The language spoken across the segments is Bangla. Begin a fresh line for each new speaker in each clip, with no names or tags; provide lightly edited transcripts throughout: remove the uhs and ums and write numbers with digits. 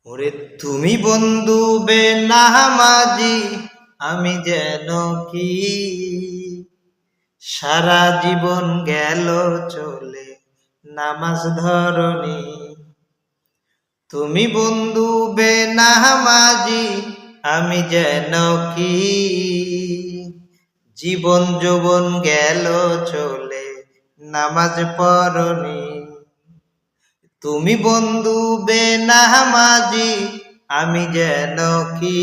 ওরে তুমি বন্ধু বেনামাজি, আমি যেন কি সারা জীবন গেল চলে নামাজ ধরনি। তুমি বন্ধু বেনামাজি, আমি যেন কি জীবন যৌবন গেল চলে নামাজ পড়নি। তুমি বন্ধু বেনামাজি, আমি যেন কি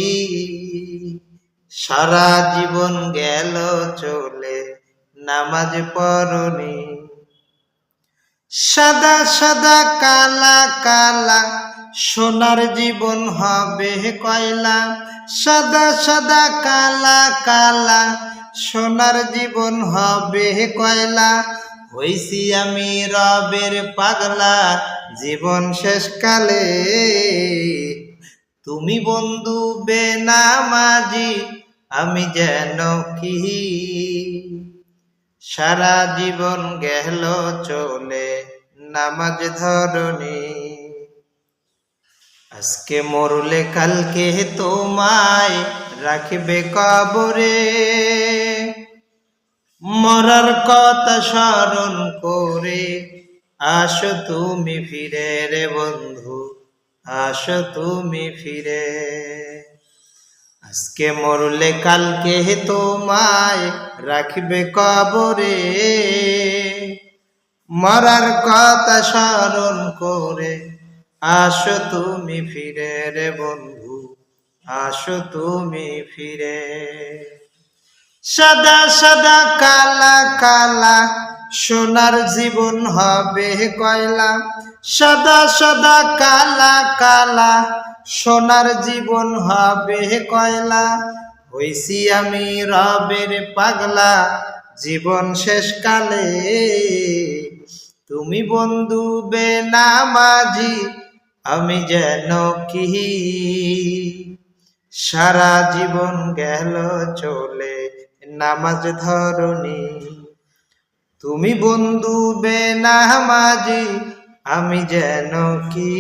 সারা জীবন গেল চলে নামাজ পড়নি। সাদা সাদা কালা কালা সোনার জীবন হবে কয়লা। সাদা সাদা কালা কালা সোনার জীবন হবে কয়লা। হইছি আমি রবের পাগলা জীবন শেষকালে। তুমি বন্ধু বেনামাজি, আমি যেন কি সারা জীবন গেল চলে নামাজ ধরনি। আজকে মরলে কালকে তোমায় রাখবে কবরে। মরার কথা স্মরণ করে আসো তুমি ফিরে রে বন্ধু, আসো তুমি ফিরে। আজকে মরলে কালকে তোমায় রাখবে কবরে। মরার কথা স্মরণ করে আসো তুমি ফিরে রে বন্ধু, আসো তুমি ফিরে। সাদা সাদা কালা কালা সোনার জীবন হবে কয়লা। সাদা সাদা কালা কালা সোনার জীবন হবে কয়লা। হইছি আমি রবের পাগলা জীবন শেষকালে। তুমি বন্ধু বেনামাজি, আমি যেন কি সারা জীবন গেল চলে নামাজ ধরনি। তুমি বন্ধু বেনামাজি, আমি যেন কি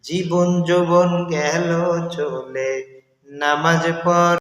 জীবন যৌবন গেল চলে নামাজ পড়।